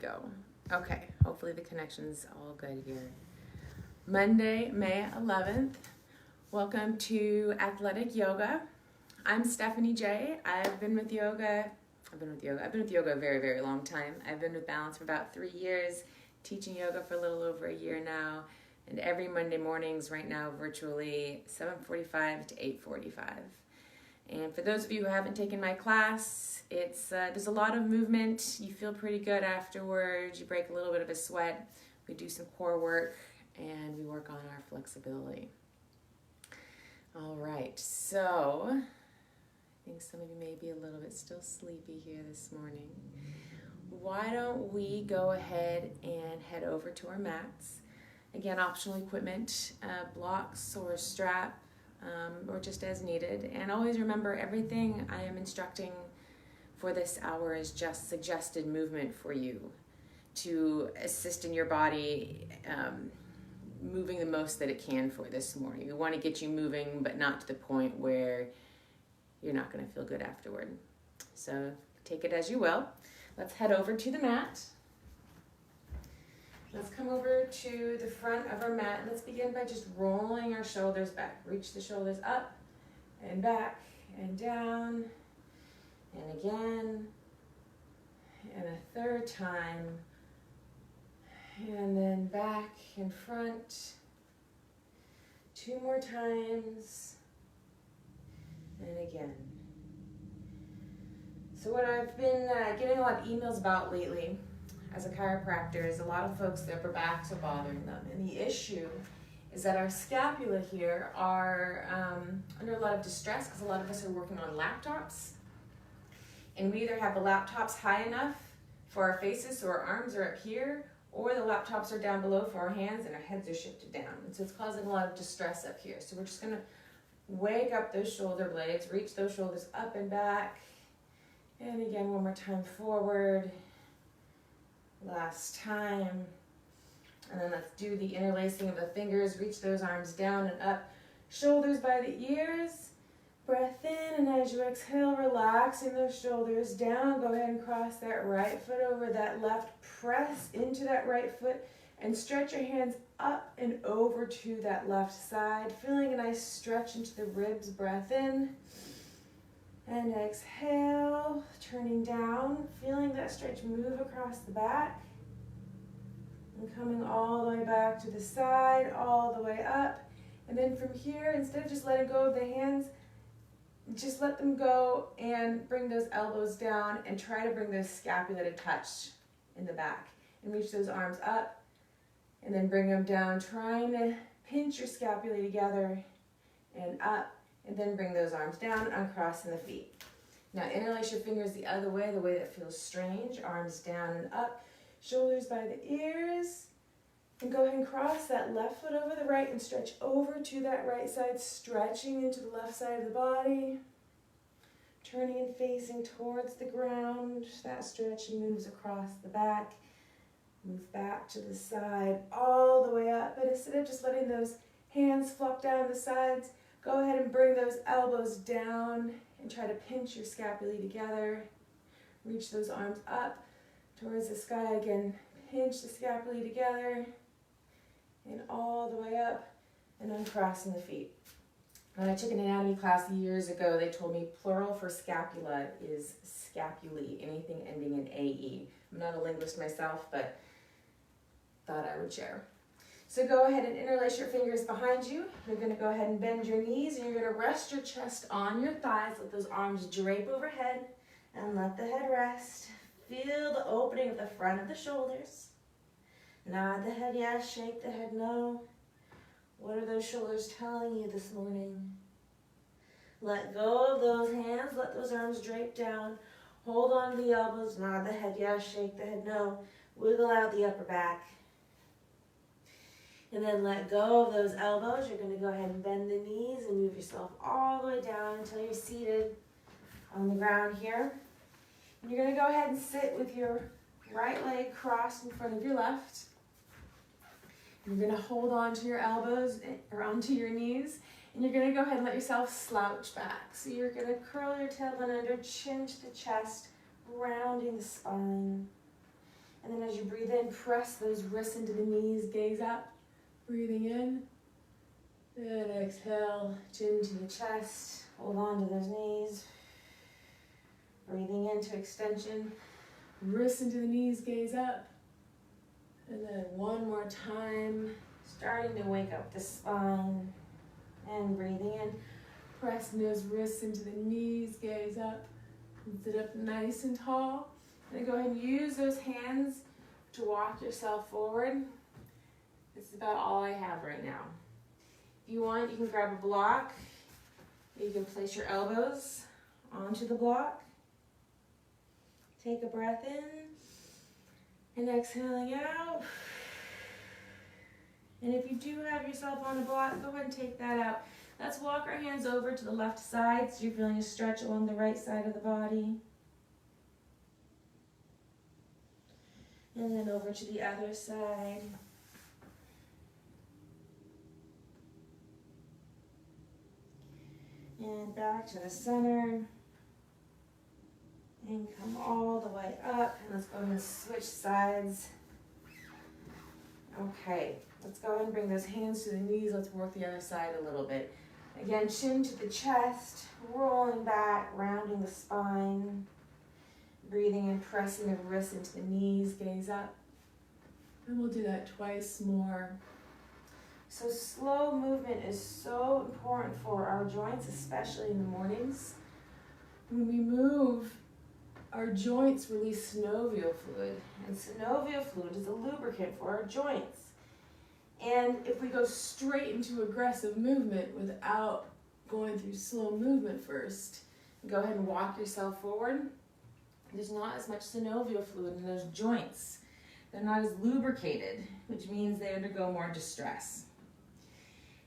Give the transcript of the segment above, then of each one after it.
go. Okay, hopefully the connection's all good here. Monday, May 11th. Welcome to Athletic Yoga. I'm Stephanie J. I've been with yoga a very, very long time. I've been with Balance for about 3 years, teaching yoga for a little over a year now, and every Monday mornings right now virtually 7:45 to 8:45. And for those of you who haven't taken my class, it's there's a lot of movement. You feel pretty good afterwards. You break a little bit of a sweat. We do some core work, and we work on our flexibility. All right, so I think some of you may be a little bit still sleepy here this morning. Why don't we go ahead and head over to our mats. Again, optional equipment, blocks or strap, or just as needed. And always remember, everything I am instructing for this hour is just suggested movement for you to assist in your body moving the most that it can for this morning. We want to get you moving, but not to the point where you're not going to feel good afterward. So take it as you will. Let's head over to the mat. Let's come over to the front of our mat. Let's begin by just rolling our shoulders back. Reach the shoulders up and back and down and again and a third time and then back and front 2 more times and again. So what I've been getting a lot of emails about lately as a chiropractor is a lot of folks, their upper backs are bothering them. And the issue is that our scapula here are under a lot of distress because a lot of us are working on laptops. And we either have the laptops high enough for our faces so our arms are up here, or the laptops are down below for our hands and our heads are shifted down. And so it's causing a lot of distress up here. So we're just going to wake up those shoulder blades, reach those shoulders up and back. And again, one more time forward. Last time. And then let's do the interlacing of the fingers. Reach those arms down and up. Shoulders by the ears. Breath in, and as you exhale, relaxing those shoulders down. Go ahead and cross that right foot over that left. Press into that right foot and stretch your hands up and over to that left side. Feeling a nice stretch into the ribs. Breath in. And exhale, turning down, feeling that stretch move across the back. And coming all the way back to the side, all the way up. And then from here, instead of just letting go of the hands, just let them go and bring those elbows down and try to bring those scapula to touch in the back. And reach those arms up and then bring them down, trying to pinch your scapula together and up. And then bring those arms down, uncrossing the feet. Now interlace your fingers the other way, the way that feels strange. Arms down and up, shoulders by the ears. And go ahead and cross that left foot over the right and stretch over to that right side, stretching into the left side of the body. Turning and facing towards the ground. That stretch moves across the back. Move back to the side, all the way up. But instead of just letting those hands flop down the sides, go ahead and bring those elbows down and try to pinch your scapulae together. Reach those arms up towards the sky again. Pinch the scapulae together and all the way up and uncrossing the feet. When I took an anatomy class years ago, they told me plural for scapula is scapulae, anything ending in AE. I'm not a linguist myself, but thought I would share. So go ahead and interlace your fingers behind you. You're going to go ahead and bend your knees, and you're going to rest your chest on your thighs. Let those arms drape overhead, and let the head rest. Feel the opening of the front of the shoulders. Nod the head yes, shake the head no. What are those shoulders telling you this morning? Let go of those hands. Let those arms drape down. Hold on to the elbows. Nod the head yes, shake the head no. Wiggle out the upper back. And then let go of those elbows. You're going to go ahead and bend the knees and move yourself all the way down until you're seated on the ground here. And you're going to go ahead and sit with your right leg crossed in front of your left. You're going to hold on to your elbows or onto your knees. And you're going to go ahead and let yourself slouch back. So you're going to curl your tailbone under, chin to the chest, rounding the spine. And then as you breathe in, press those wrists into the knees, gaze up. Breathing in. And exhale, chin to the chest. Hold on to those knees. Breathing into extension. Wrists into the knees, gaze up. And then one more time. Starting to wake up the spine. And breathing in. Pressing those wrists into the knees, gaze up. And sit up nice and tall. And then go ahead and use those hands to walk yourself forward. This is about all I have right now. If you want, you can grab a block. You can place your elbows onto the block. Take a breath in and exhaling out. And if you do have yourself on a block, go ahead and take that out. Let's walk our hands over to the left side so you're feeling a stretch along the right side of the body. And then over to the other side. And back to the center. And come all the way up. And let's go ahead and switch sides. Okay, let's go ahead and bring those hands to the knees. Let's work the other side a little bit. Again, chin to the chest, rolling back, rounding the spine. Breathing and pressing the wrists into the knees, gaze up. And we'll do that twice more. So slow movement is so important for our joints, especially in the mornings. When we move, our joints release synovial fluid. And synovial fluid is a lubricant for our joints. And if we go straight into aggressive movement without going through slow movement first, go ahead and walk yourself forward. There's not as much synovial fluid in those joints. They're not as lubricated, which means they undergo more distress.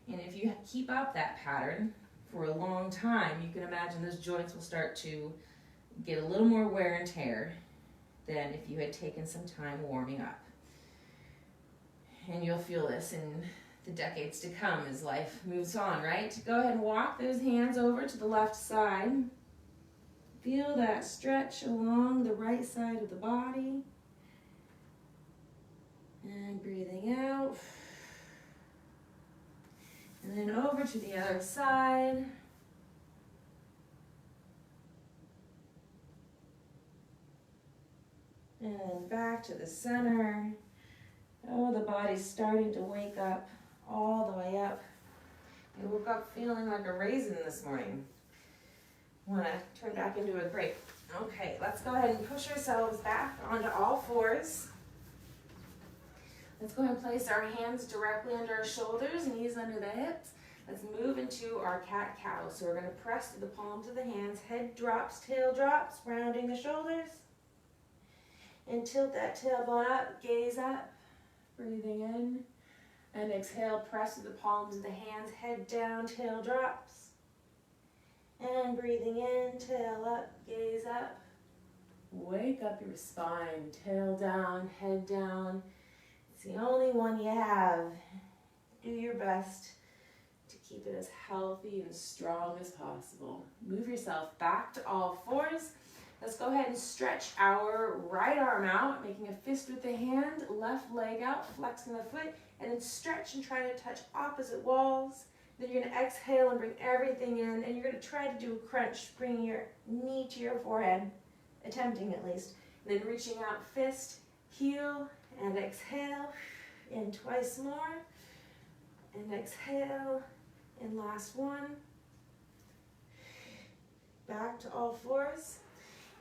And if you keep up that pattern for a long time, you can imagine those joints will start to get a little more wear and tear than if you had taken some time warming up. And you'll feel this in the decades to come as life moves on, right? Go ahead and walk those hands over to the left side. Feel that stretch along the right side of the body. And breathing out. And then over to the other side. And then back to the center. Oh, the body's starting to wake up all the way up. I woke up feeling like a raisin this morning. Want to turn back into a grape. Okay, let's go ahead and push ourselves back onto all fours. Let's go ahead and place our hands directly under our shoulders, knees under the hips. Let's move into our cat-cow. So we're going to press to the palms of the hands. Head drops, tail drops, rounding the shoulders. And tilt that tailbone up, gaze up. Breathing in. And exhale, press to the palms of the hands. Head down, tail drops. And breathing in, tail up, gaze up. Wake up your spine, tail down, head down. It's the only one you have. Do your best to keep it as healthy and strong as possible. Move yourself back to all fours. Let's go ahead and stretch our right arm out, making a fist with the hand, left leg out, flexing the foot, and then stretch and try to touch opposite walls. Then you're going to exhale and bring everything in, and you're going to try to do a crunch, bringing your knee to your forehead, attempting at least. And then reaching out, fist, heel, and exhale, and twice more, and exhale, and last one. Back to all fours,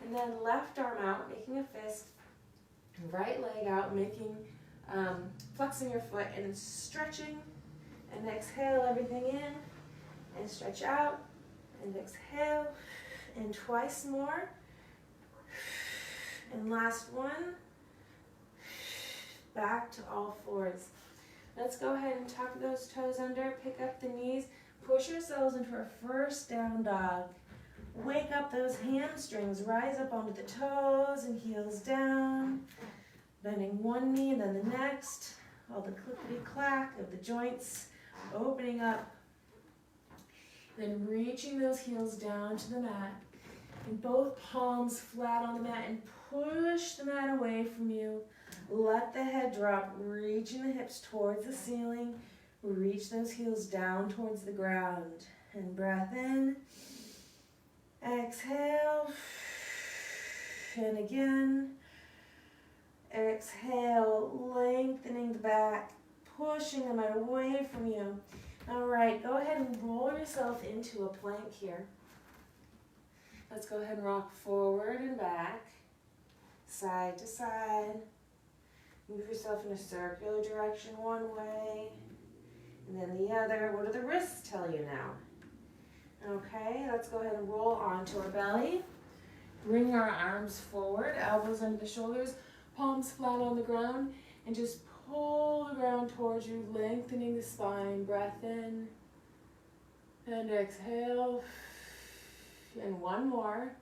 and then left arm out, making a fist, right leg out, making, flexing your foot, and then stretching, and exhale everything in, and stretch out, and exhale, and twice more, and last one. Back to all fours. Let's go ahead and tuck those toes under, pick up the knees, push ourselves into our first down dog. Wake up those hamstrings, rise up onto the toes and heels down. Bending one knee and then the next. All the clickety-clack of the joints opening up. Then reaching those heels down to the mat. And both palms flat on the mat and push the mat away from you. Let the head drop, reaching the hips towards the ceiling. Reach those heels down towards the ground. And breath in. Exhale. And again. Exhale, lengthening the back, pushing them away from you. All right, go ahead and roll yourself into a plank here. Let's go ahead and rock forward and back, side to side. Move yourself in a circular direction one way, and then the other. What do the wrists tell you now? Okay, let's go ahead and roll onto our belly. Bring our arms forward, elbows under the shoulders, palms flat on the ground, and just pull the ground towards you, lengthening the spine. Breath in, and exhale. And one more.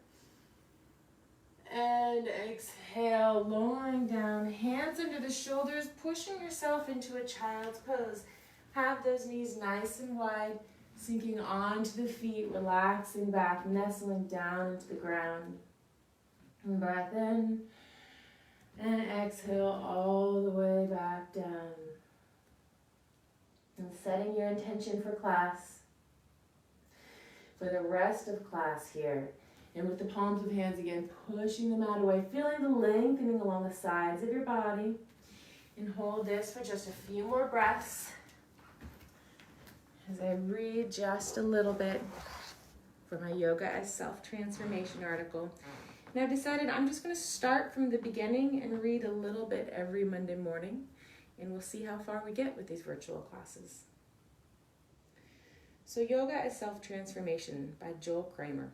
And exhale, lowering down, hands under the shoulders, pushing yourself into a child's pose. Have those knees nice and wide, sinking onto the feet, relaxing back, nestling down into the ground. And breath in, and exhale all the way back down. And setting your intention for class, for the rest of class here. And with the palms of hands again, pushing the mat away, feeling the lengthening along the sides of your body. And hold this for just a few more breaths as I read just a little bit from my Yoga as Self-Transformation article. And I've decided I'm just going to start from the beginning and read a little bit every Monday morning, and we'll see how far we get with these virtual classes. So Yoga as Self-Transformation by Joel Kramer.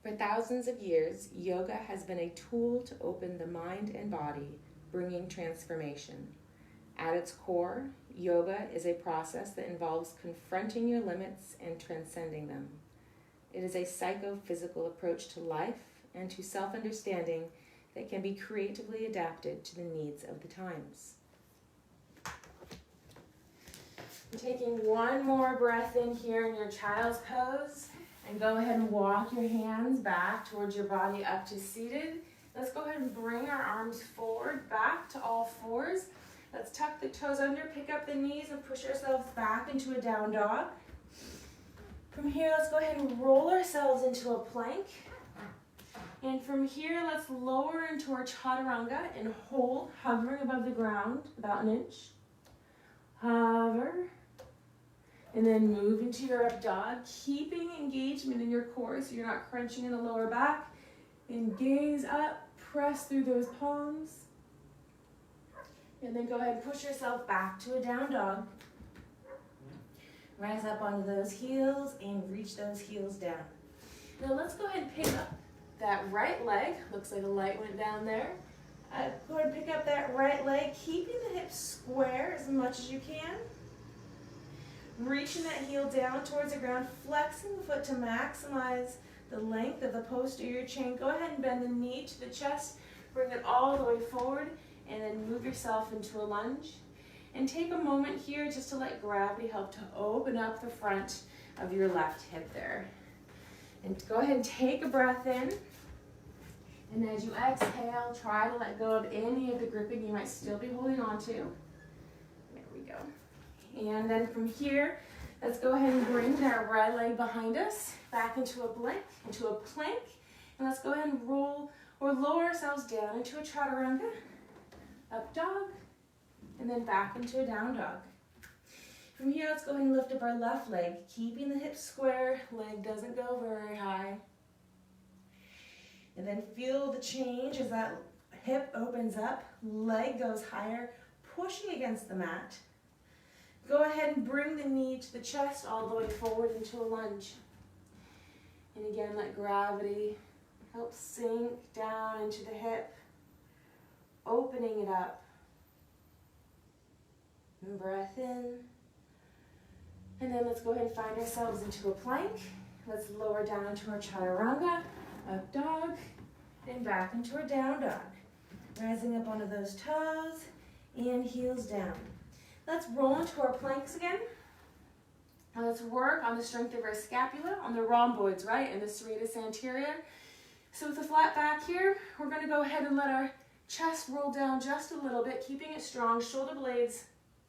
For thousands of years, yoga has been a tool to open the mind and body, bringing transformation. At its core, yoga is a process that involves confronting your limits and transcending them. It is a psychophysical approach to life and to self-understanding that can be creatively adapted to the needs of the times. Taking one more breath in here in your child's pose, and go ahead and walk your hands back towards your body up to seated. Let's go ahead and bring our arms forward, back to all fours. Let's tuck the toes under, pick up the knees, and push ourselves back into a down dog. From here, let's go ahead and roll ourselves into a plank. And from here, let's lower into our chaturanga and hold, hovering above the ground, about an inch. Hover. And then move into your up dog, keeping engagement in your core so you're not crunching in the lower back. And gaze up, press through those palms. And then go ahead and push yourself back to a down dog. Rise up onto those heels and reach those heels down. Now let's go ahead and pick up that right leg. Looks like a light went down there. Go ahead and pick up that right leg, keeping the hips square as much as you can. Reaching that heel down towards the ground, flexing the foot to maximize the length of the posterior chain. Go ahead and bend the knee to the chest, bring it all the way forward, and then move yourself into a lunge. And take a moment here just to let gravity help to open up the front of your left hip there. And go ahead and take a breath in. And as you exhale, try to let go of any of the gripping you might still be holding on to. There we go. And then from here, let's go ahead and bring that right leg behind us, back into a plank, And let's go ahead and roll or lower ourselves down into a chaturanga, up dog, and then back into a down dog. From here, let's go ahead and lift up our left leg, keeping the hips square, leg doesn't go very high. And then feel the change as that hip opens up, leg goes higher, pushing against the mat. Go ahead and bring the knee to the chest all the way forward into a lunge. And again, let gravity help sink down into the hip, opening it up. And breath in. And then let's go ahead and find ourselves into a plank. Let's lower down into our chaturanga, up dog, and back into our down dog. Rising up onto those toes and heels down. Let's roll into our planks again. Now let's work on the strength of our scapula, on the rhomboids, right, and the serratus anterior. So with a flat back here, we're going to go ahead and let our Chest roll down just a little bit, keeping it strong. Shoulder blades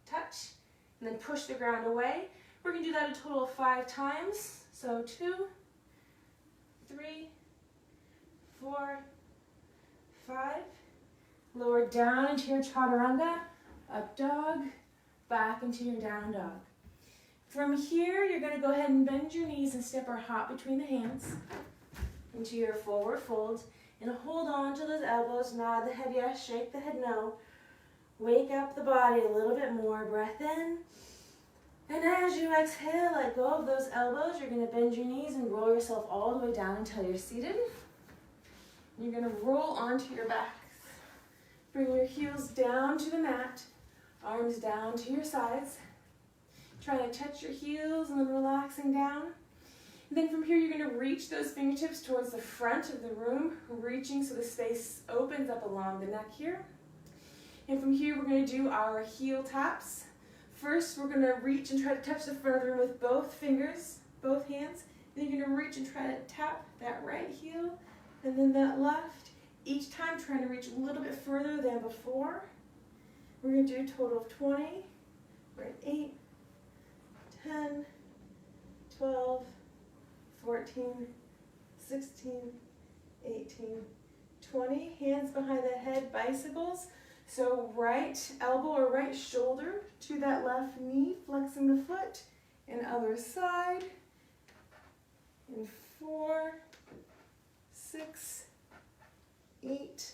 touch, and then push the ground away. We're going to do that a total of 5 times. So 2, 3, 4, 5. Lower down into your chaturanga, up dog, back into your down dog. From here, you're going to go ahead and bend your knees and step or hop between the hands into your forward fold. And hold on to those elbows, nod the head yes, shake the head no. Wake up the body a little bit more, breath in. And as you exhale, let go of those elbows. You're going to bend your knees and roll yourself all the way down until you're seated. You're going to roll onto your backs. Bring your heels down to the mat, arms down to your sides. Try to touch your heels and then relaxing down. And then from here, you're going to reach those fingertips towards the front of the room, reaching so the space opens up along the neck here. And from here, we're going to do our heel taps. First, we're going to reach and try to touch the front of the room with both fingers, both hands. Then you're going to reach and try to tap that right heel and then that left. Each time trying to reach a little bit further than before. We're going to do a total of 20. We're at 8, 10, 12, 14, 16, 18, 20. Hands behind the head, bicycles. So right elbow or right shoulder to that left knee, flexing the foot. And other side. In 4, 6, 8,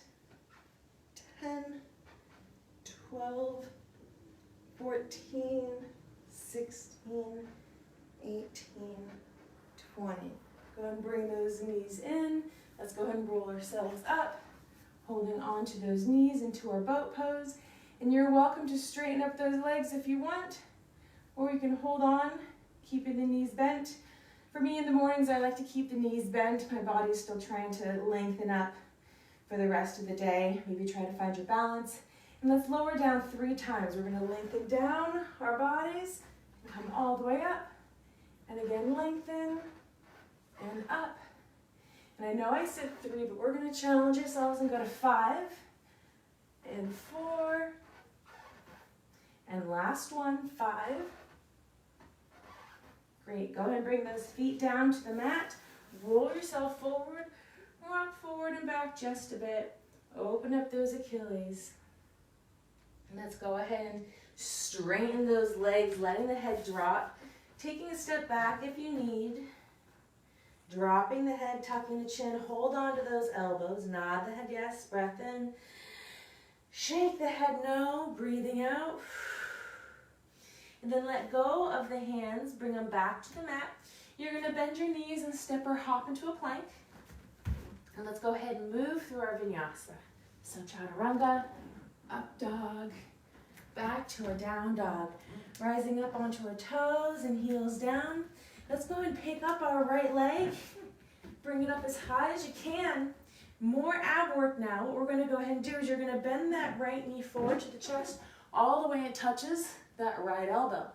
10, 12, 14, 16, 18, 20. Go ahead and bring those knees in. Let's go ahead and roll ourselves up, holding on to those knees into our boat pose. And you're welcome to straighten up those legs if you want, or you can hold on, keeping the knees bent. For me in the mornings, I like to keep the knees bent. My body's still trying to lengthen up for the rest of the day. Maybe try to find your balance. And let's lower down 3 times. We're going to lengthen down our bodies, come all the way up, and again lengthen, and up. And I know I said 3, but we're going to challenge ourselves and go to 5, and 4, and last one, 5. Great, go ahead and bring those feet down to the mat, roll yourself forward, rock forward and back just a bit, open up those Achilles. And let's go ahead and straighten those legs, letting the head drop, taking a step back if you need. Dropping the head, tucking the chin, hold on to those elbows, nod the head yes, breath in. Shake the head no, breathing out. And then let go of the hands, bring them back to the mat. You're going to bend your knees and step or hop into a plank. And let's go ahead and move through our vinyasa. So chaturanga, up dog, back to a down dog. Rising up onto our toes and heels down. Let's go and pick up our right leg. Bring it up as high as you can. More ab work now. What we're going to go ahead and do is you're going to bend that right knee forward to the chest all the way it touches that right elbow.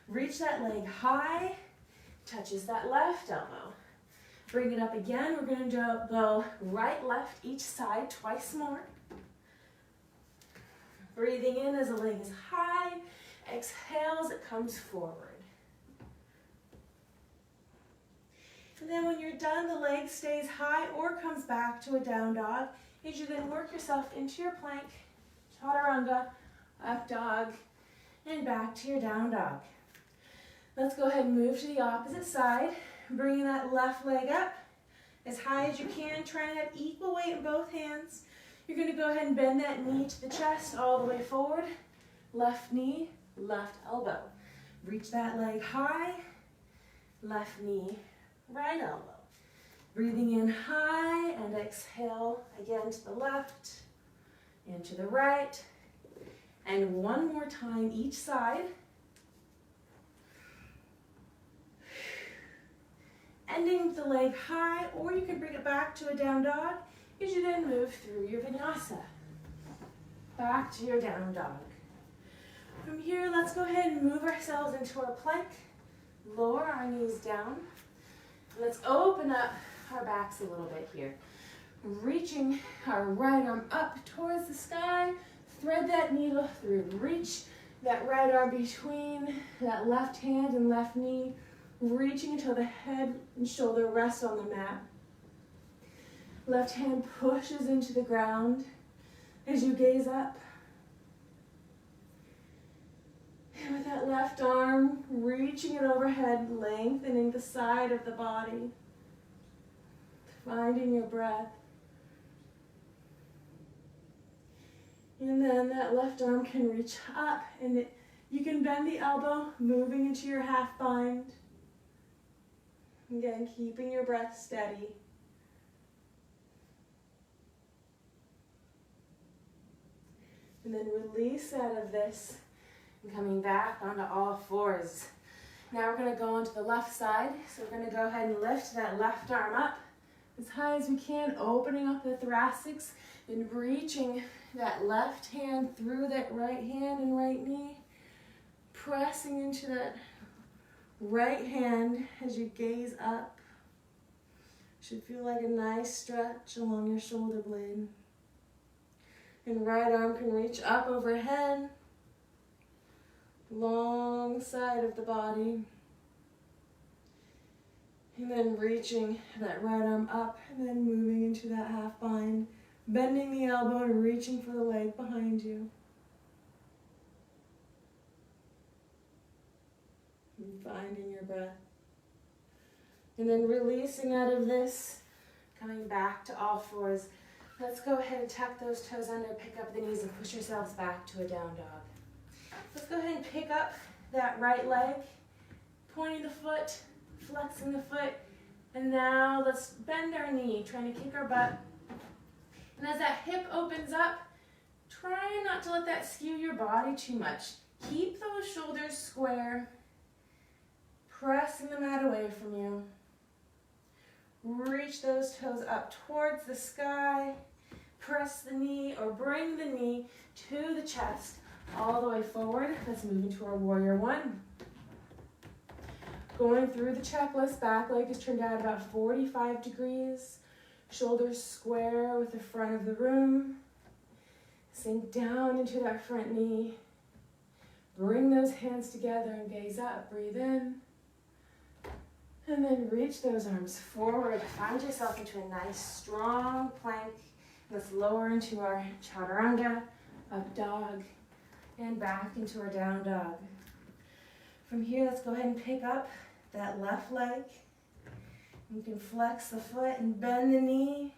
Reach that leg high, touches that left elbow. Bring it up again. We're going to go right, left, each side twice more. Breathing in as the leg is high. Exhale as it comes forward. And then when you're done, the leg stays high or comes back to a down dog. As you then work yourself into your plank, chaturanga, up dog, and back to your down dog. Let's go ahead and move to the opposite side. Bringing that left leg up as high as you can. Trying to have equal weight in both hands. You're going to go ahead and bend that knee to the chest all the way forward. Left knee, left elbow. Reach that leg high. Left knee, right elbow. Breathing in high and exhale again to the left and to the right. And one more time each side. Ending with the leg high, or you can bring it back to a down dog as you then move through your vinyasa. Back to your down dog. From here, let's go ahead and move ourselves into our plank. Lower our knees down. Let's open up our backs a little bit here. Reaching our right arm up towards the sky. Thread that needle through. Reach that right arm between that left hand and left knee. Reaching until the head and shoulder rest on the mat. Left hand pushes into the ground as you gaze up. And with that left arm, reaching it overhead, lengthening the side of the body. Finding your breath. And then that left arm can reach up, and you can bend the elbow, moving into your half bind. Again, keeping your breath steady. And then release out of this, and coming back onto all fours. Now we're going to go onto the left side. So we're going to go ahead and lift that left arm up as high as we can, opening up the thoracics and reaching that left hand through that right hand and right knee, pressing into that right hand as you gaze up. Should feel like a nice stretch along your shoulder blade. And right arm can reach up overhead, long side of the body. And then reaching that right arm up and then moving into that half bind. Bending the elbow and reaching for the leg behind you. And finding your breath. And then releasing out of this, coming back to all fours. Let's go ahead and tuck those toes under, pick up the knees, and push yourselves back to a down dog. Let's go ahead and pick up that right leg, pointing the foot, flexing the foot, and now let's bend our knee, trying to kick our butt. And as that hip opens up, try not to let that skew your body too much. Keep those shoulders square, pressing the mat away from you. Reach those toes up towards the sky. Press the knee or bring the knee to the chest all the way forward. Let's move into our warrior one. Going through the checklist, back leg is turned out about 45 degrees. Shoulders square with the front of the room. Sink down into that front knee. Bring those hands together and gaze up. Breathe in. And then reach those arms forward. Find yourself into a nice strong plank. Let's lower into our chaturanga, up dog, and back into our down dog. From here, let's go ahead and pick up that left leg. You can flex the foot and bend the knee,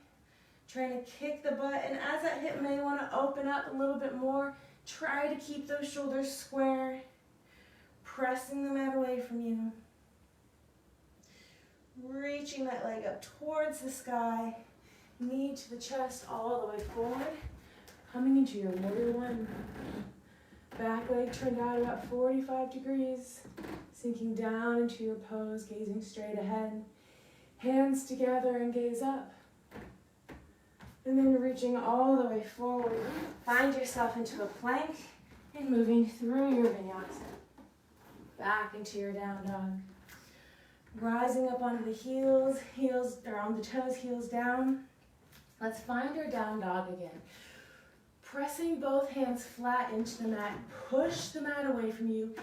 trying to kick the butt. And as that hip may want to open up a little bit more, try to keep those shoulders square, pressing the mat away from you. Reaching that leg up towards the sky, knee to the chest all the way forward, coming into your warrior one. Back leg turned out about 45 degrees, sinking down into your pose, gazing straight ahead. Hands together and gaze up. And then reaching all the way forward. Find yourself into a plank and moving through your vinyasa. Back into your down dog. Rising up onto the heels or on the toes, heels down. Let's find our down dog again. Pressing both hands flat into the mat, push the mat away from you,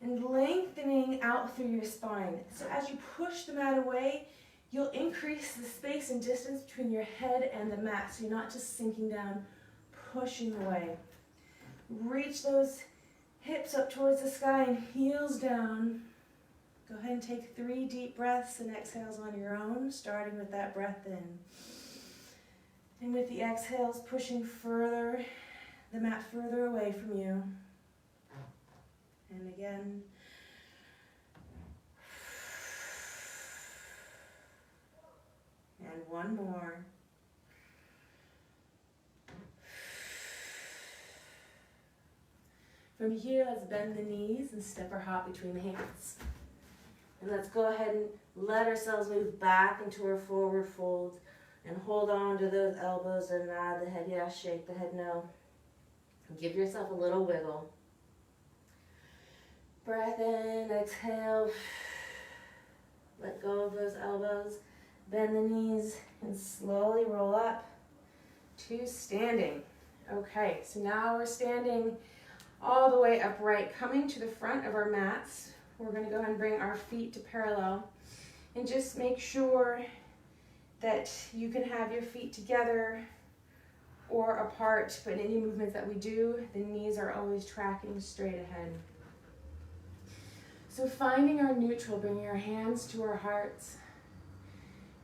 and lengthening out through your spine. So as you push the mat away, you'll increase the space and distance between your head and the mat, so you're not just sinking down, pushing away. Reach those hips up towards the sky and heels down. Go ahead and take 3 deep breaths and exhales on your own, starting with that breath in. And with the exhales, pushing further, the mat further away from you. And again. And one more. From here, let's bend the knees and step or hop between the hands. And let's go ahead and let ourselves move back into our forward fold and hold on to those elbows and nod the head yes, shake the head no. And give yourself a little wiggle. Breath in, exhale. Let go of those elbows. Bend the knees and slowly roll up to standing. Okay, so now we're standing all the way upright, coming to the front of our mats. We're going to go ahead and bring our feet to parallel and just make sure that you can have your feet together or apart, but in any movements that we do, the knees are always tracking straight ahead. So finding our neutral, bringing our hands to our hearts.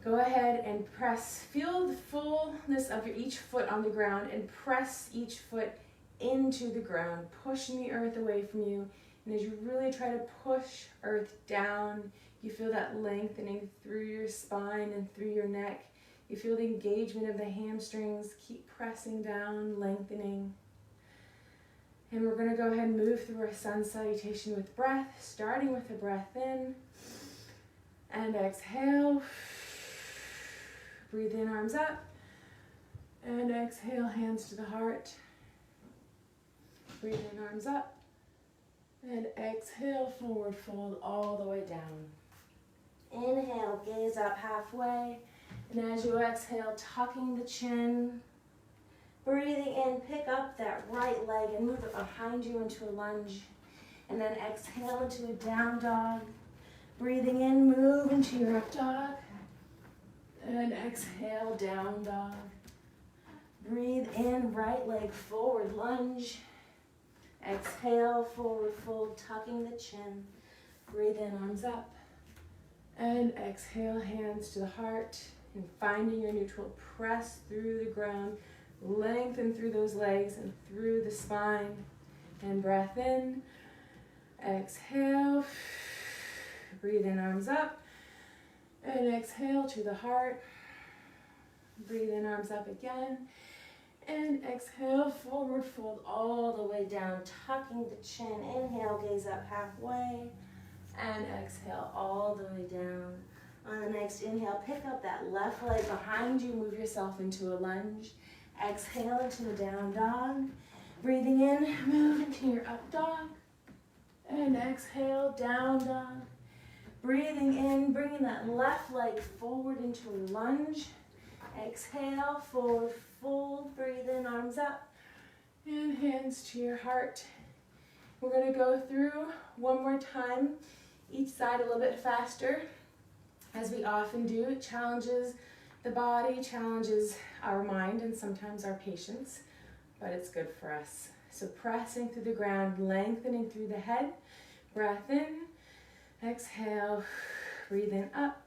Go ahead and press, feel the fullness of each foot on the ground and press each foot into the ground, pushing the earth away from you. And as you really try to push earth down, you feel that lengthening through your spine and through your neck. You feel the engagement of the hamstrings. Keep pressing down, lengthening. And we're going to go ahead and move through our sun salutation with breath, starting with a breath in and exhale. Breathe in, arms up, and exhale, hands to the heart. Breathe in, arms up, and exhale, forward fold all the way down. Inhale, gaze up halfway, and as you exhale, tucking the chin. Breathing in, pick up that right leg and move it behind you into a lunge. And then exhale into a down dog. Breathing in, move into your up dog. And exhale, down dog. Breathe in, right leg forward lunge. Exhale, forward fold, tucking the chin. Breathe in, arms up. And exhale, hands to the heart. And finding your neutral, press through the ground. Lengthen through those legs and through the spine. And breath in. Exhale. Breathe in, arms up. And exhale to the heart. Breathe in, arms up again. And exhale, forward fold all the way down, tucking the chin. Inhale, gaze up halfway. And exhale all the way down. On the next inhale, pick up that left leg behind you. Move yourself into a lunge. Exhale into a down dog. Breathing in, move into your up dog. And exhale, down dog. Breathing in, bringing that left leg forward into a lunge. Exhale, forward fold. Breathe in, arms up. And hands to your heart. We're going to go through one more time, each side a little bit faster, as we often do. It challenges the body, challenges our mind, and sometimes our patience, but it's good for us. So pressing through the ground, lengthening through the head. Breath in. Exhale, breathe in up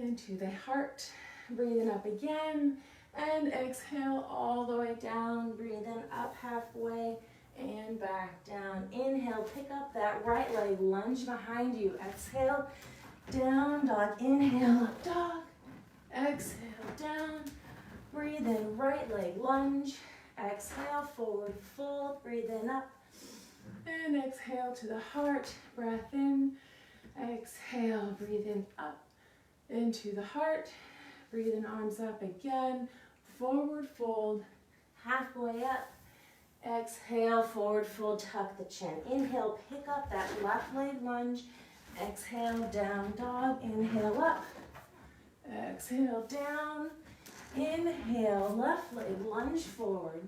into the heart. Breathe in up again, and exhale all the way down. Breathe in up halfway and back down. Inhale, pick up that right leg, lunge behind you. Exhale, down dog. Inhale, up dog. Exhale, down. Breathe in, right leg, lunge. Exhale, forward fold. Breathe in up. And exhale to the heart. Breath in. Exhale, breathe in up into the heart. Breathe in, arms up again. Forward fold, halfway up. Exhale, forward fold, tuck the chin. Inhale, pick up that left leg lunge. Exhale, down dog. Inhale, up. Exhale, down. Inhale, left leg lunge forward.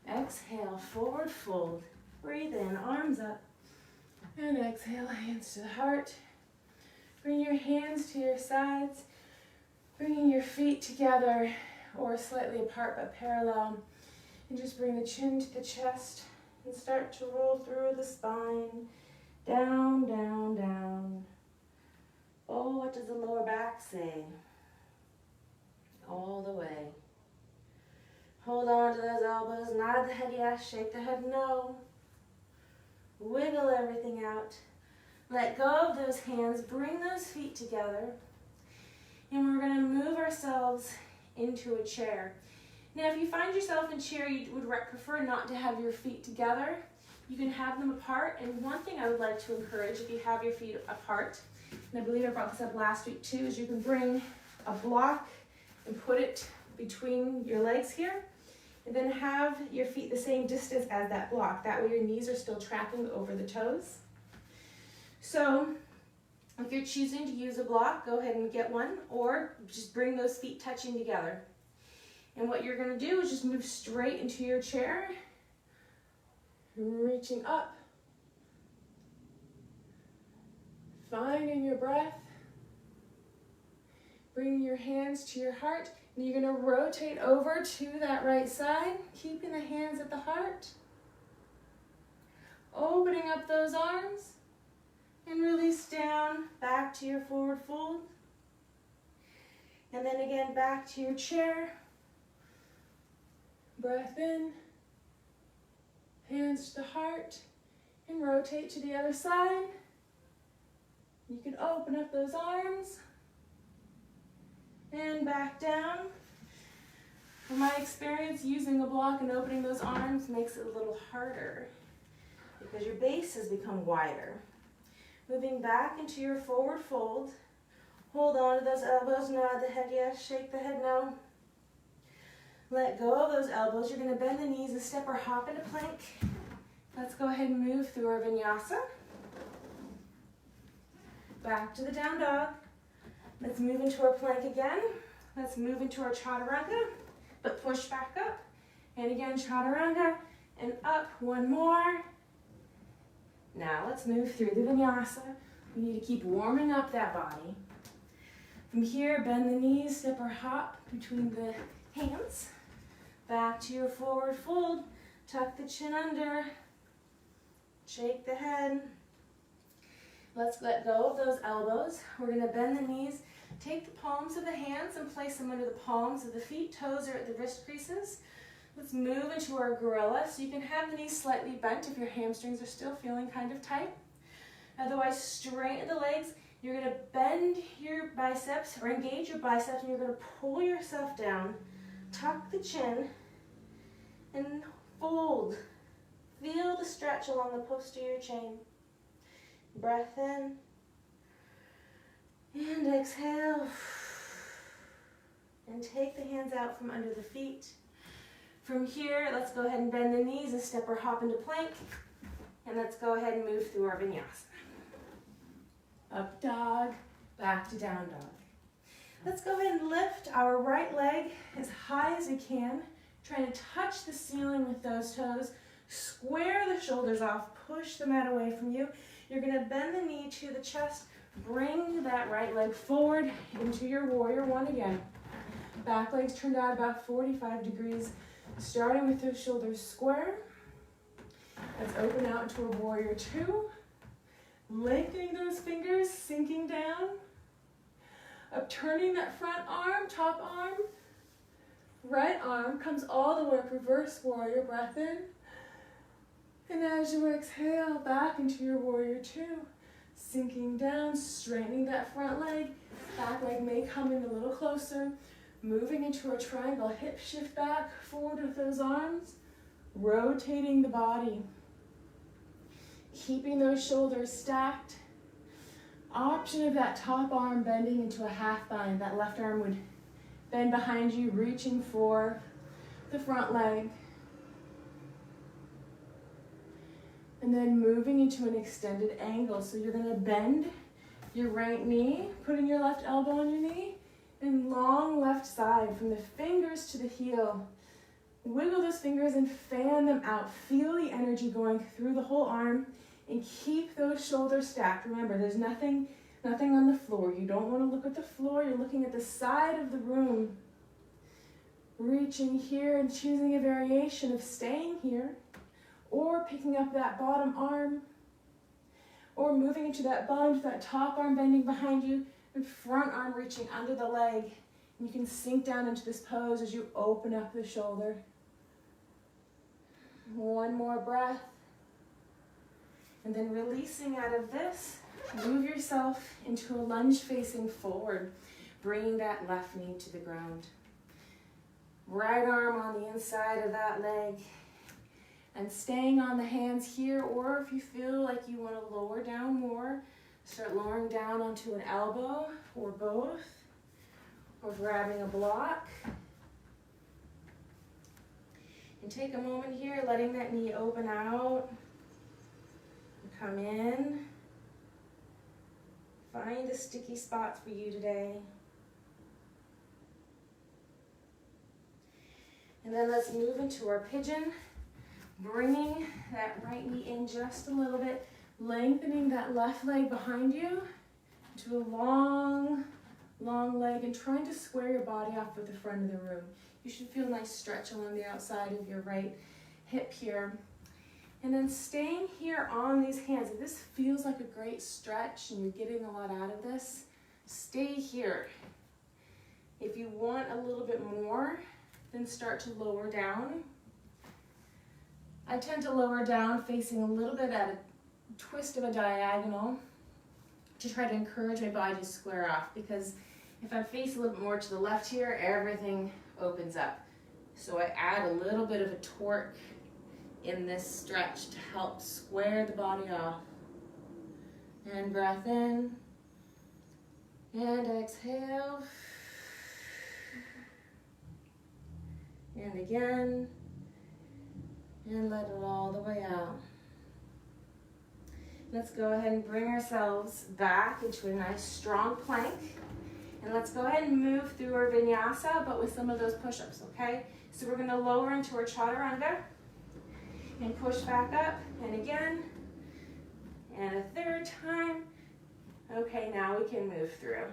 Exhale, forward fold. Breathe in, arms up. And exhale, hands to the heart. Bring your hands to your sides, bringing your feet together or slightly apart but parallel. And just bring the chin to the chest and start to roll through the spine. Down, down, down. Oh, what does the lower back say? All the way. Hold on to those elbows, nod the head yes, shake the head no. Wiggle everything out. Let go of those hands, bring those feet together, and we're going to move ourselves into a chair. Now, if you find yourself in a chair, you would prefer not to have your feet together. You can have them apart, and one thing I would like to encourage, if you have your feet apart, and I believe I brought this up last week too, is you can bring a block and put it between your legs here, and then have your feet the same distance as that block. That way your knees are still tracking over the toes. So If you're choosing to use a block, go ahead and get one, or just bring those feet touching together. And what you're going to do is just move straight into your chair, reaching up, finding your breath, bringing your hands to your heart, and you're going to rotate over to that right side, keeping the hands at the heart, opening up those arms, and release down, back to your forward fold, and then again back to your chair. Breath in, hands to the heart, and rotate to the other side. You can open up those arms, and back down. From my experience, using a block and opening those arms makes it a little harder because your base has become wider. Moving back into your forward fold. Hold on to those elbows, nod the head yes, shake the head no. Let go of those elbows. You're going to bend the knees a step or hop into plank. Let's go ahead and move through our vinyasa. Back to the down dog. Let's move into our plank again. Let's move into our chaturanga, but push back up. And again, chaturanga, and up, one more. Now let's move through the vinyasa. We need to keep warming up that body. From here, bend the knees, step or hop between the hands. Back to your forward fold. Tuck the chin under. Shake the head. Let's let go of those elbows. We're going to bend the knees. Take the palms of the hands and place them under the palms of the feet. Toes are at the wrist creases. Let's move into our gorilla. So you can have the knees slightly bent if your hamstrings are still feeling kind of tight. Otherwise, straighten the legs. You're going to bend your biceps or engage your biceps, and you're going to pull yourself down. Tuck the chin and fold. Feel the stretch along the posterior chain. Breath in and exhale. And take the hands out from under the feet. From here, let's go ahead and bend the knees a step or hop into plank. And let's go ahead and move through our vinyasa. Up dog, back to down dog. Let's go ahead and lift our right leg as high as we can. Trying to touch the ceiling with those toes. Square the shoulders off, push the mat away from you. You're going to bend the knee to the chest. Bring that right leg forward into your warrior one again. Back legs turned out about 45 degrees. Starting with those shoulders square. Let's open out into a warrior two. Lengthening those fingers, sinking down. Upturning that front arm, top arm. Right arm comes all the way up, reverse warrior, breath in. And as you exhale, back into your warrior two. Sinking down, straightening that front leg. Back leg may come in a little closer. Moving into a triangle, hip shift back, forward with those arms. Rotating the body. Keeping those shoulders stacked. Option of that top arm bending into a half bind. That left arm would bend behind you, reaching for the front leg. And then moving into an extended angle. So you're going to bend your right knee, putting your left elbow on your knee, and long left side from the fingers to the heel. Wiggle those fingers and fan them out. Feel the energy going through the whole arm, and keep those shoulders stacked. Remember, there's nothing on the floor. You don't want to look at the floor. You're looking at the side of the room. Reaching here and choosing a variation of staying here, or picking up that bottom arm, or moving into that bond, that top arm bending behind you, and front arm reaching under the leg. And you can sink down into this pose as you open up the shoulder. One more breath. And then releasing out of this, move yourself into a lunge facing forward, bringing that left knee to the ground. Right arm on the inside of that leg. And staying on the hands here, or if you feel like you want to lower down more, start lowering down onto an elbow or both, or grabbing a block. And take a moment here, letting that knee open out. Come in. Find a sticky spot for you today. And then let's move into our pigeon, bringing that right knee in just a little bit, lengthening that left leg behind you to a long, long leg, and trying to square your body off with the front of the room. You should feel a nice stretch along the outside of your right hip here. And then staying here on these hands. If this feels like a great stretch and you're getting a lot out of this, stay here. If you want a little bit more, then start to lower down. I tend to lower down facing a little bit at a twist of a diagonal to try to encourage my body to square off, because if I face a little bit more to the left here, everything opens up. So I add a little bit of a torque in this stretch to help square the body off. And breath in, and exhale. And again, and let it all the way out. Let's go ahead and bring ourselves back into a nice strong plank. And let's go ahead and move through our vinyasa, but with some of those push-ups, okay? So we're gonna lower into our chaturanga and push back up, and again, and a third time. Okay, now we can move through.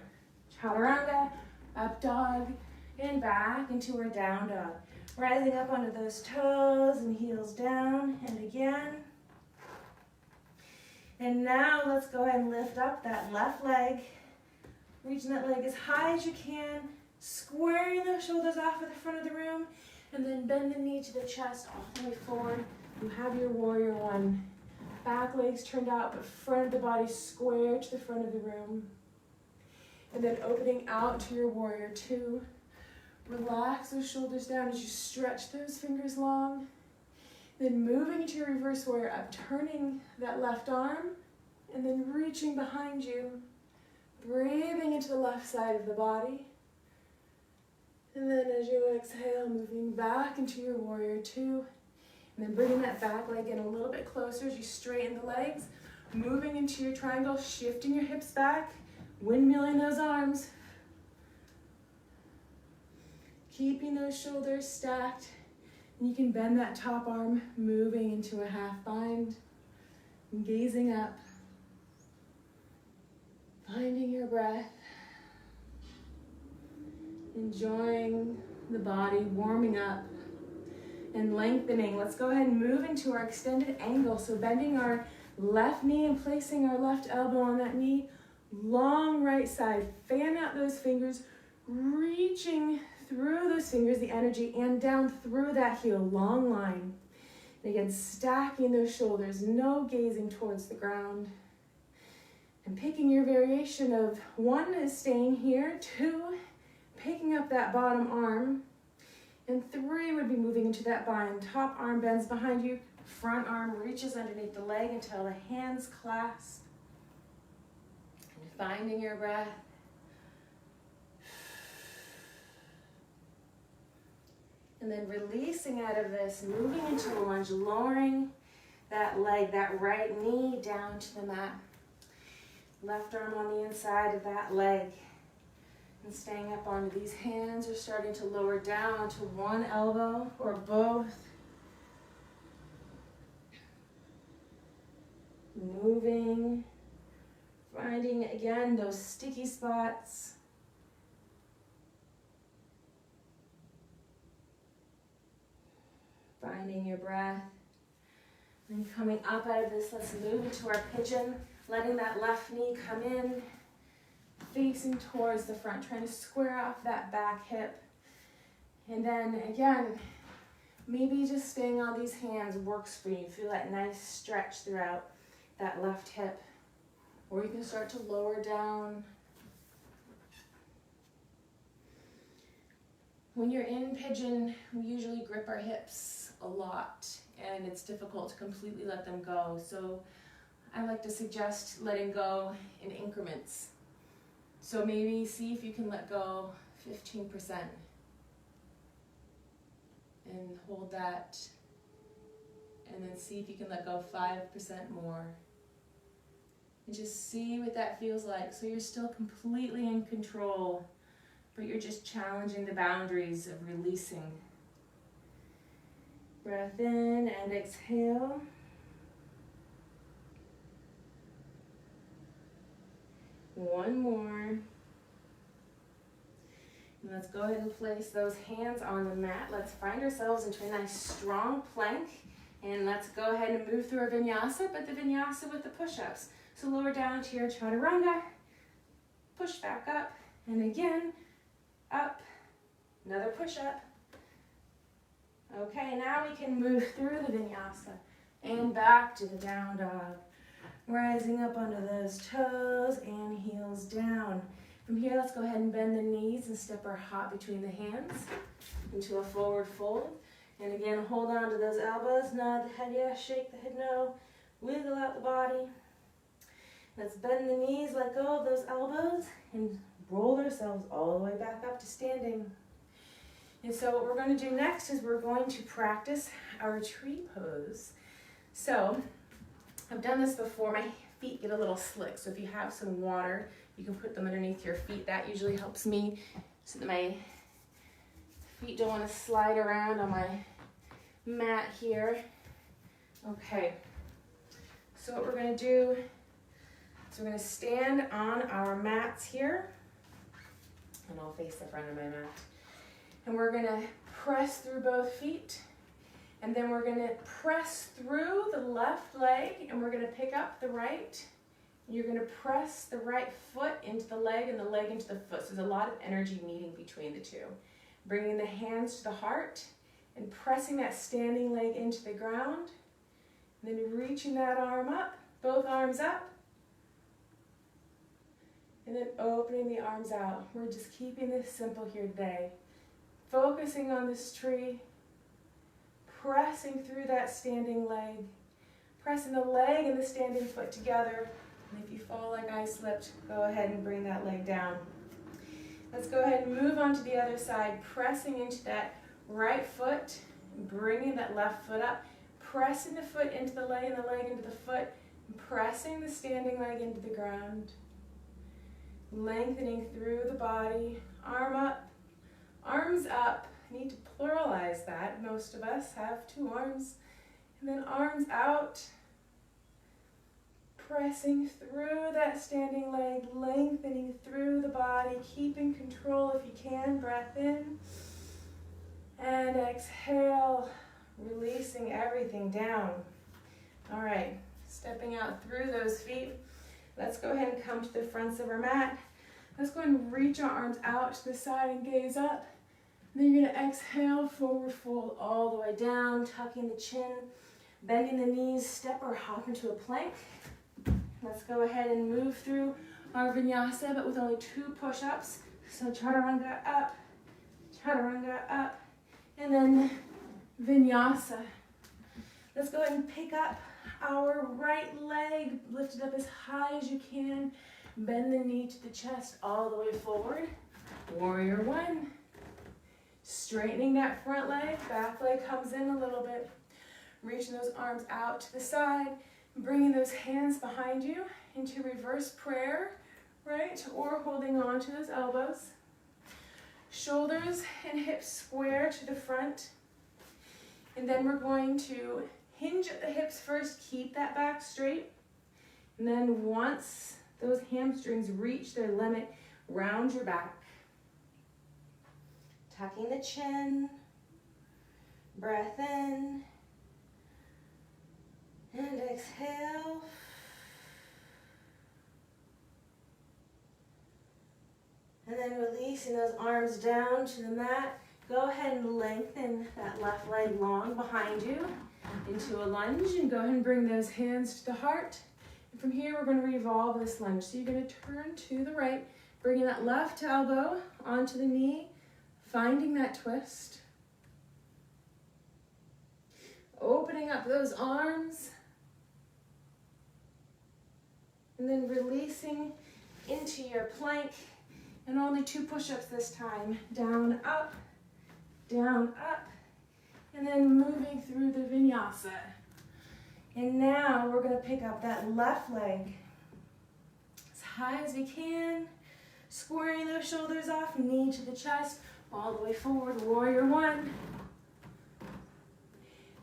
Chaturanga, up dog, and back into our down dog. Rising up onto those toes and heels down, and again. And now let's go ahead and lift up that left leg, reaching that leg as high as you can, squaring those shoulders off at the front of the room, and then bend the knee to the chest all the way forward. You have your warrior one. Back legs turned out, but front of the body square to the front of the room. And then opening out to your warrior two. Relax those shoulders down as you stretch those fingers long. Then moving into your reverse warrior up, turning that left arm, and then reaching behind you. Breathing into the left side of the body. And then as you exhale, moving back into your warrior two. And then bringing that back leg in a little bit closer as you straighten the legs. Moving into your triangle, shifting your hips back, windmilling those arms. Keeping those shoulders stacked. And you can bend that top arm, moving into a half bind. And gazing up. Finding your breath. Enjoying the body warming up and lengthening. Let's go ahead and move into our extended angle. So bending our left knee and placing our left elbow on that knee. Long right side. Fan out those fingers, reaching through those fingers, the energy, and down through that heel. Long line. And again, stacking those shoulders, no gazing towards the ground. And picking your variation of one is staying here, two, picking up that bottom arm, and three would be moving into that bind. Top arm bends behind you, front arm reaches underneath the leg until the hands clasp. And finding your breath. And then releasing out of this, moving into a lunge, lowering that leg, that right knee down to the mat. Left arm on the inside of that leg. And staying up onto these hands or starting to lower down to one elbow or both. Moving, finding again those sticky spots. Finding your breath. And coming up out of this, let's move into our pigeon, letting that left knee come in. Facing towards the front, trying to square off that back hip. And then again, maybe just staying on these hands works for you. Feel that nice stretch throughout that left hip. Or you can start to lower down. When you're in pigeon, we usually grip our hips a lot, and it's difficult to completely let them go. So I like to suggest letting go in increments. So maybe see if you can let go 15% and hold that, and then see if you can let go 5% more. And just see what that feels like. So you're still completely in control, but you're just challenging the boundaries of releasing. Breath in and exhale. One more. And let's go ahead and place those hands on the mat. Let's find ourselves into a nice strong plank. And let's go ahead and move through our vinyasa, but the vinyasa with the push-ups. So lower down to your chaturanga, push back up, and again, up, another push-up. Okay, now we can move through the vinyasa and back to the down dog. Rising up onto those toes and heels down. From here, let's go ahead and bend the knees and step our hop between the hands into a forward fold. And again, hold on to those elbows, nod the head yes, shake the head no, wiggle out the body. Let's bend the knees, let go of those elbows, and roll ourselves all the way back up to standing. And so what we're going to do next is we're going to practice our tree pose. So I've done this before. My feet get a little slick, so if you have some water, you can put them underneath your feet. That usually helps me so that my feet don't want to slide around on my mat here. Okay, so what we're going to do is we're going to stand on our mats here, and I'll face the front of my mat. And we're going to press through both feet, and then we're going to press through the left leg, and we're going to pick up the right. You're going to press the right foot into the leg and the leg into the foot. So there's a lot of energy meeting between the two. Bringing the hands to the heart and pressing that standing leg into the ground. And then reaching that arm up, both arms up. And then opening the arms out. We're just keeping this simple here today. Focusing on this tree. Pressing through that standing leg. Pressing the leg and the standing foot together. And if you fall like I slipped, go ahead and bring that leg down. Let's go ahead and move on to the other side, pressing into that right foot, bringing that left foot up, pressing the foot into the leg and the leg into the foot, and pressing the standing leg into the ground. Lengthening through the body, arm up, arms up. I need to pluralize that. Most of us have two arms. And then arms out. Pressing through that standing leg, lengthening through the body, keeping control if you can. Breath in and exhale, releasing everything down. All right, stepping out through those feet. Let's go ahead and come to the fronts of our mat. Let's go ahead and reach our arms out to the side and gaze up. And then you're going to exhale, forward fold all the way down, tucking the chin, bending the knees, step or hop into a plank. Let's go ahead and move through our vinyasa, but with only 2 push-ups. So chaturanga up, and then vinyasa. Let's go ahead and pick up our right leg, lift it up as high as you can. Bend the knee to the chest all the way forward. Warrior 1. Straightening that front leg, back leg comes in a little bit. Reaching those arms out to the side. Bringing those hands behind you into reverse prayer, right? Or holding on to those elbows. Shoulders and hips square to the front. And then we're going to hinge at the hips first, keep that back straight. And then once those hamstrings reach their limit, round your back. Tucking the chin, breath in. And exhale. And then releasing those arms down to the mat. Go ahead and lengthen that left leg long behind you into a lunge. And go ahead and bring those hands to the heart. And from here, we're going to revolve this lunge. So you're going to turn to the right, bringing that left elbow onto the knee, finding that twist. Opening up those arms. And then releasing into your plank. And only 2 push-ups this time. Down, up, and then moving through the vinyasa. And now we're going to pick up that left leg. high as we can. Squaring those shoulders off, knee to the chest, all the way forward, warrior one.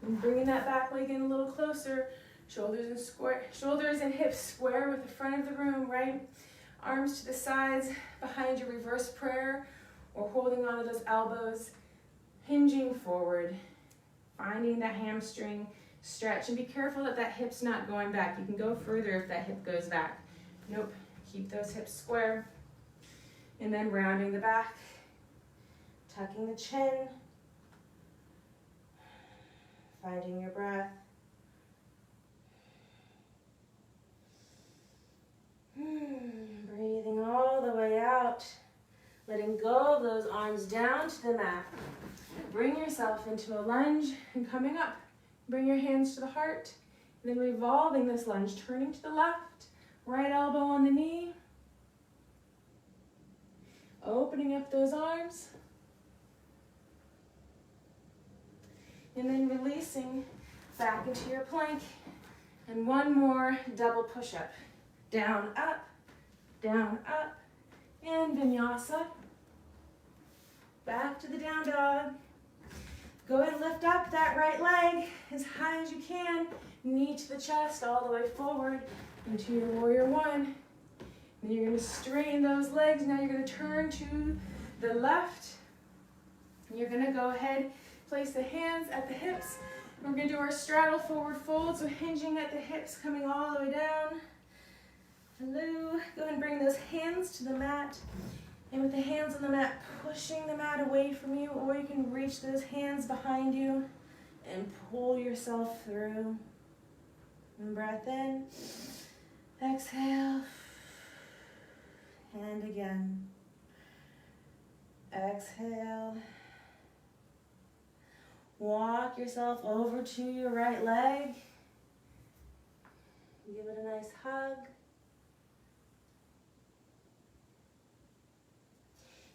And bringing that back leg in a little closer. Shoulders and hips square with the front of the room, right? Arms to the sides, behind your reverse prayer, or holding onto those elbows, hinging forward, finding that hamstring stretch, and be careful that that hip's not going back. You can go further if that hip goes back. Nope, keep those hips square. And then rounding the back, tucking the chin, finding your breath. Breathing all the way out, letting go of those arms down to the mat. Bring yourself into a lunge and coming up. Bring your hands to the heart, and then revolving this lunge, turning to the left, right elbow on the knee, opening up those arms, and then releasing back into your plank, and one more double push-up. Down, up, and vinyasa. Back to the down dog. Go ahead and lift up that right leg as high as you can. Knee to the chest, all the way forward into your warrior one. Then you're going to straighten those legs. Now you're going to turn to the left. You're going to go ahead, place the hands at the hips. We're going to do our straddle forward fold, so hinging at the hips, coming all the way down. Hello. Go ahead and bring those hands to the mat. And with the hands on the mat, pushing the mat away from you, or you can reach those hands behind you and pull yourself through. And breath in. Exhale. And again. Exhale. Walk yourself over to your right leg. Give it a nice hug.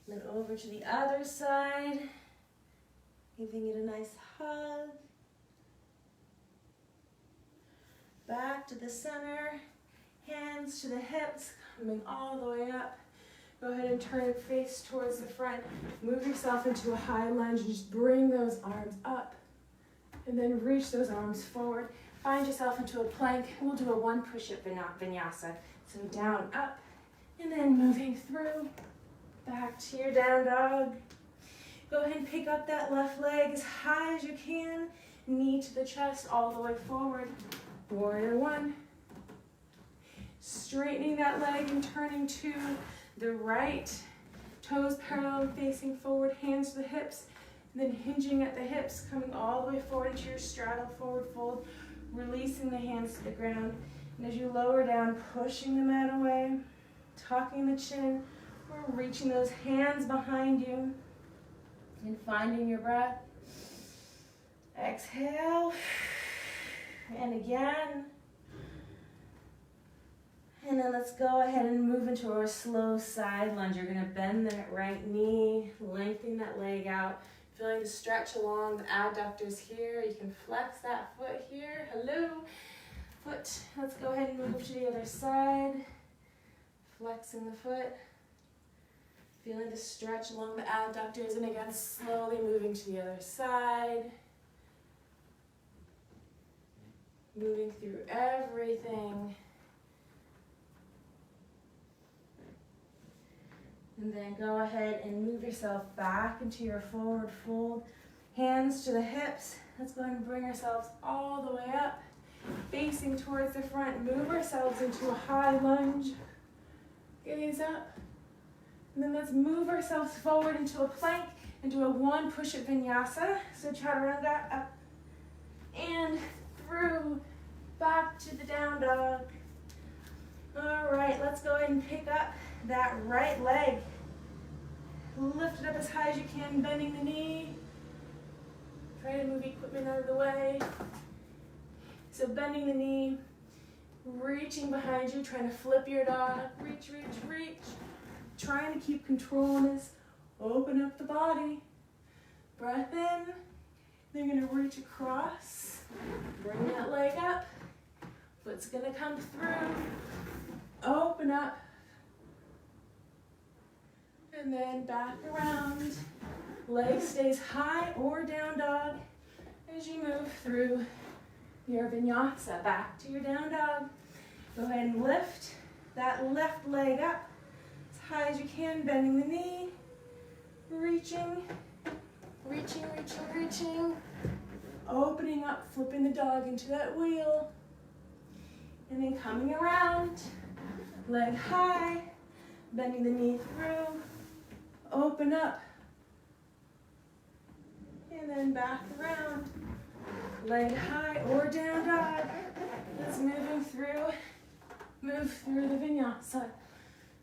Then over to the other side, giving it a nice hug. Back to the center, hands to the hips, coming all the way up. Go ahead and turn your face towards the front. Move yourself into a high lunge and just bring those arms up. And then reach those arms forward. Find yourself into a plank. We'll do a one push-up vinyasa. So down, up, and then moving through. Back to your down dog. Go ahead and pick up that left leg as high as you can. Knee to the chest, all the way forward. Warrior one. Straightening that leg and turning to the right. Toes parallel facing forward, hands to the hips. And then hinging at the hips, coming all the way forward into your straddle forward fold. Releasing the hands to the ground. And as you lower down, pushing the mat away. Tucking the chin. We're reaching those hands behind you and finding your breath. Exhale. And again. And then let's go ahead and move into our slow side lunge. You're going to bend that right knee, lengthen that leg out, feeling the stretch along the adductors here. You can flex that foot here. Hello. Foot. Let's go ahead and move to the other side. Flexing the foot. Feeling the stretch along the adductors, and again, slowly moving to the other side. Moving through everything. And then go ahead and move yourself back into your forward fold. Hands to the hips. Let's go ahead and bring ourselves all the way up. Facing towards the front. Move ourselves into a high lunge. Gaze up. And then let's move ourselves forward into a plank and do a one push-up vinyasa. So chaturanga, up and through, back to the down dog. All right, let's go ahead and pick up that right leg. Lift it up as high as you can, bending the knee. Try to move equipment out of the way. So bending the knee, reaching behind you, trying to flip your dog. Reach, reach, reach. Trying to keep control on this. Open up the body. Breath in. Then you're going to reach across. Bring that leg up. Foot's going to come through. Open up. And then back around. Leg stays high or down dog as you move through your vinyasa. Back to your down dog. Go ahead and lift that left leg up as high as you can, bending the knee, reaching, reaching, reaching, reaching, opening up, flipping the dog into that wheel, and then coming around, leg high, bending the knee through, open up, and then back around, leg high or down dog. It's moving through, move through the vinyasa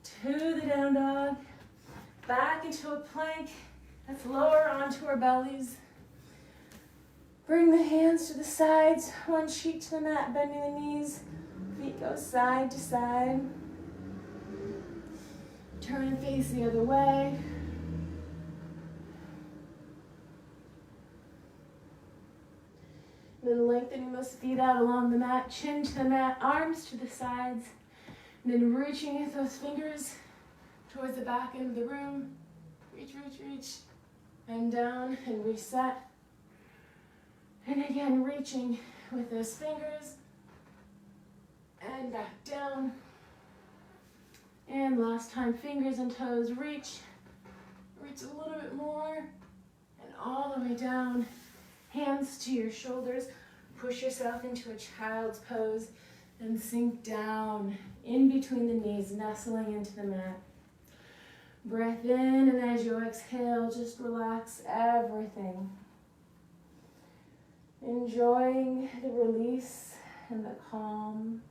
to the down dog, back into a plank. Let's lower onto our bellies. Bring the hands to the sides, one cheek to the mat, bending the knees. Feet go side to side. Turn and face the other way. Then lengthening those feet out along the mat, chin to the mat, arms to the sides. And then reaching with those fingers towards the back end of the room. Reach, reach, reach. And down and reset. And again, reaching with those fingers. And back down. And last time, fingers and toes reach. Reach a little bit more. And all the way down. Hands to your shoulders. Push yourself into a child's pose. And sink down in between the knees, nestling into the mat. Breath in, and as you exhale, just relax everything. Enjoying the release and the calm.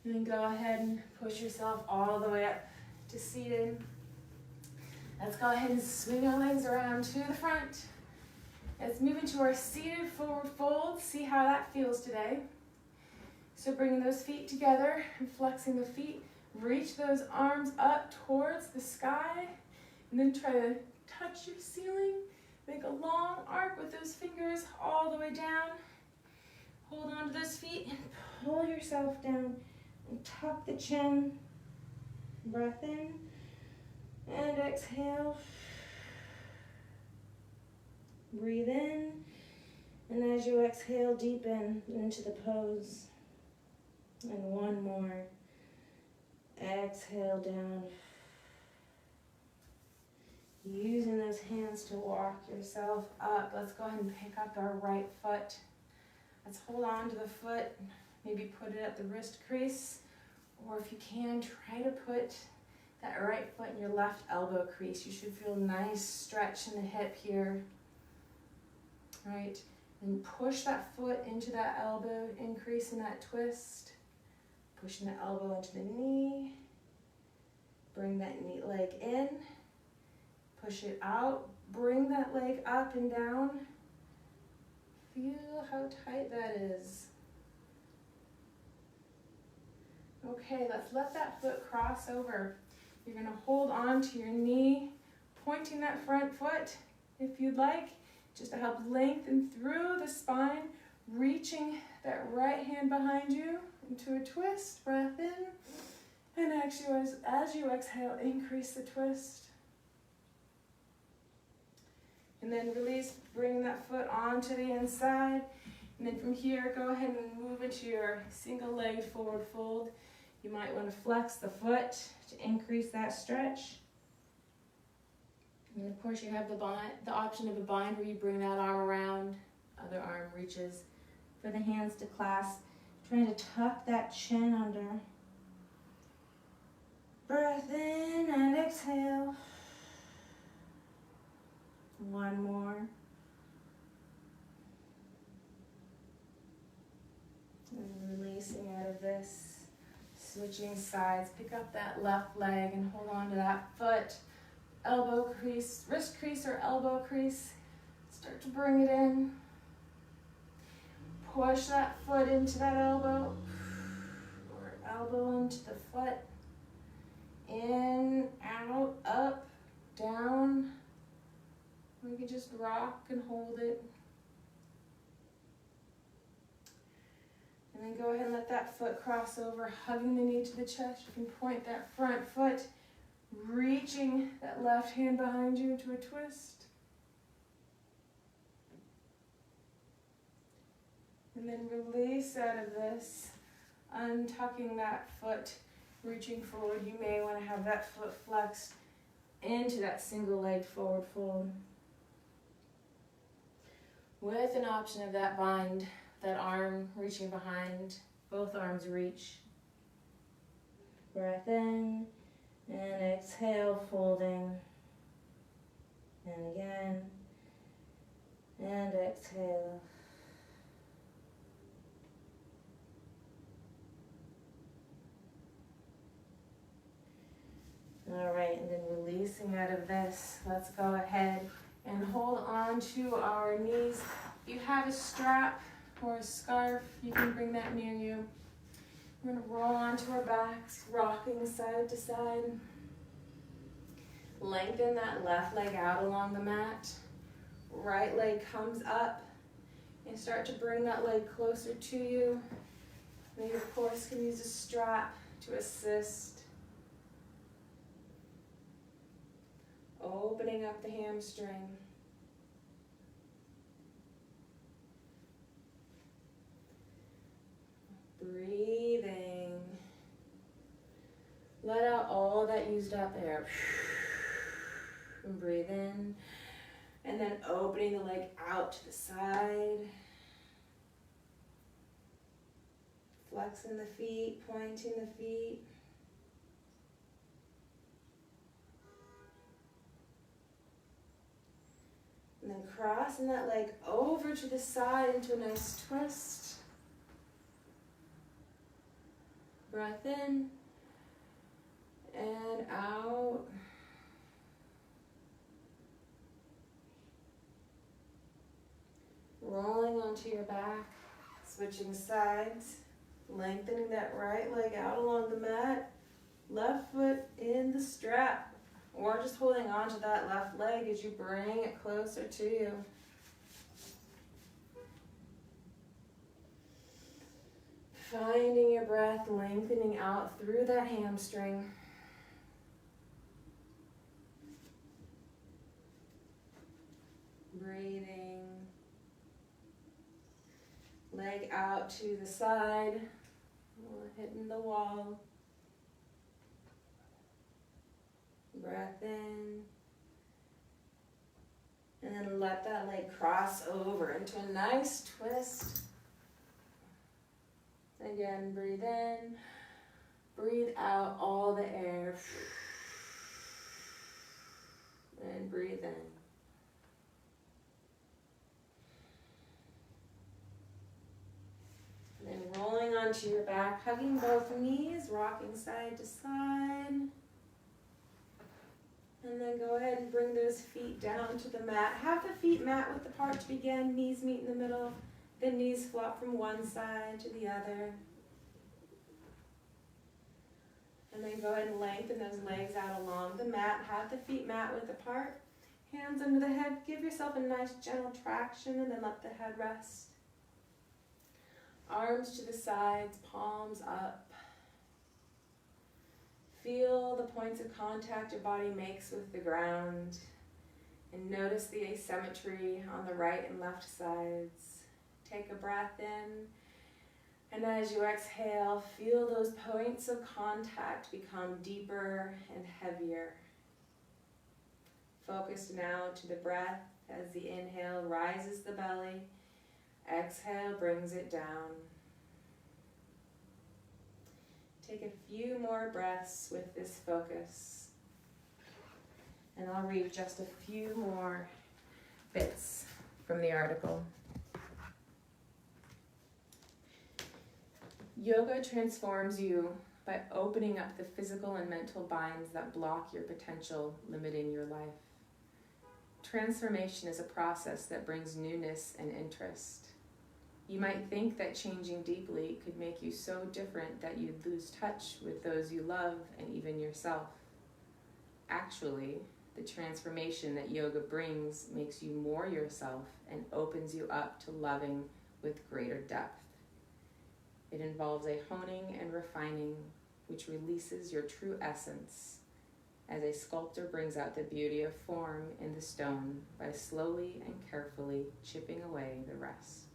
And then go ahead and push yourself all the way up to seated. Let's go ahead and swing our legs around to the front. Let's move into our seated forward fold. See how that feels today. So bringing those feet together and flexing the feet. Reach those arms up towards the sky. And then try to touch your ceiling. Make a long arc with those fingers all the way down. Hold on to those feet and pull yourself down. And tuck the chin. Breath in. And exhale. Breathe in. And as you exhale, deepen into the pose. And one more. Exhale down. Using those hands to walk yourself up. Let's go ahead and pick up our right foot. Let's hold on to the foot. Maybe put it at the wrist crease. Or if you can, try to put that right foot in your left elbow crease. You should feel a nice stretch in the hip here. Right? And push that foot into that elbow, increasing that twist. Pushing the elbow into the knee. Bring that knee leg in. Push it out. Bring that leg up and down. Feel how tight that is. Okay, let's let that foot cross over. You're going to hold on to your knee, pointing that front foot if you'd like, just to help lengthen through the spine, reaching that right hand behind you into a twist. Breath in, and as you exhale, increase the twist. And then release, bring that foot onto the inside. And then from here, go ahead and move into your single-legged forward fold. You might want to flex the foot to increase that stretch. And of course, you have the option of a bind where you bring that arm around, other arm reaches for the hands to clasp. Trying to tuck that chin under. Breath in and exhale. One more. And releasing out of this. Switching sides, pick up that left leg and hold on to that foot. Elbow crease, wrist crease or elbow crease. Start to bring it in. Push that foot into that elbow. Or elbow into the foot. In, out, up, down. We can just rock and hold it. And then go ahead and let that foot cross over, hugging the knee to the chest. You can point that front foot, reaching that left hand behind you into a twist. And then release out of this, untucking that foot, reaching forward. You may want to have that foot flexed into that single leg forward fold. With an option of that bind, that arm reaching behind, both arms reach. Breath in, and exhale, folding. And again, and exhale. All right, and then releasing out of this, let's go ahead and hold on to our knees. If you have a strap or a scarf, you can bring that near you. We're going to roll onto our backs, rocking side to side. Lengthen that left leg out along the mat. Right leg comes up, and start to bring that leg closer to you. And you, of course, can use a strap to assist. Opening up the hamstring. Breathing. Let out all that used up air. And breathe in. And then opening the leg out to the side. Flexing the feet, pointing the feet. And then crossing that leg over to the side into a nice twist. Breath in and out. Rolling onto your back, switching sides, lengthening that right leg out along the mat, left foot in the strap. Or just holding on to that left leg as you bring it closer to you. Finding your breath, lengthening out through that hamstring. Breathing. Leg out to the side, hitting the wall. Breath in, and then let that leg cross over into a nice twist. Again, breathe in, breathe out all the air, and breathe in. And then rolling onto your back, hugging both knees, rocking side to side. And then go ahead and bring those feet down to the mat. Have the feet mat width apart to begin. Knees meet in the middle. Then knees flop from one side to the other. And then go ahead and lengthen those legs out along the mat. Have the feet mat width apart. Hands under the head. Give yourself a nice gentle traction and then let the head rest. Arms to the sides, palms up. Feel the points of contact your body makes with the ground, and notice the asymmetry on the right and left sides. Take a breath in, and as you exhale, feel those points of contact become deeper and heavier. Focus now to the breath as the inhale rises the belly, exhale brings it down. Take a few more breaths with this focus. And I'll read just a few more bits from the article. Yoga transforms you by opening up the physical and mental binds that block your potential, limiting your life. Transformation is a process that brings newness and interest. You might think that changing deeply could make you so different that you'd lose touch with those you love and even yourself. Actually, the transformation that yoga brings makes you more yourself and opens you up to loving with greater depth. It involves a honing and refining which releases your true essence as a sculptor brings out the beauty of form in the stone by slowly and carefully chipping away the rest.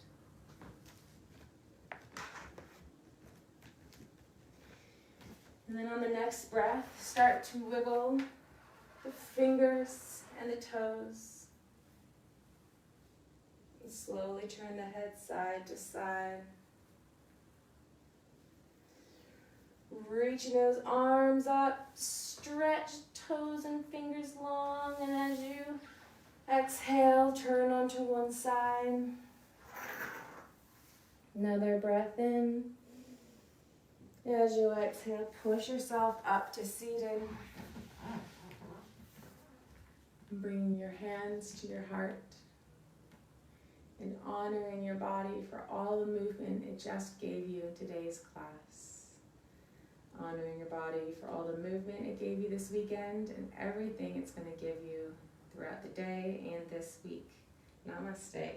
And then on the next breath, start to wiggle the fingers and the toes. And slowly turn the head side to side. Reaching those arms up, stretch toes and fingers long, and as you exhale, turn onto one side. Another breath in. As you exhale, push yourself up to seated. Bringing your hands to your heart and honoring your body for all the movement it just gave you in today's class. Honoring your body for all the movement it gave you this weekend and everything it's going to give you throughout the day and this week. Namaste.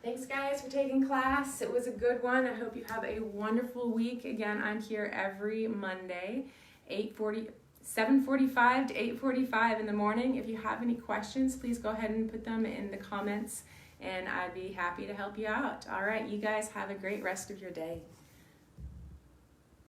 Thanks guys for taking class. It was a good one. I hope you have a wonderful week. Again, I'm here every Monday, 7:45 to 8:45 in the morning. If you have any questions, please go ahead and put them in the comments and I'd be happy to help you out. All right, you guys have a great rest of your day.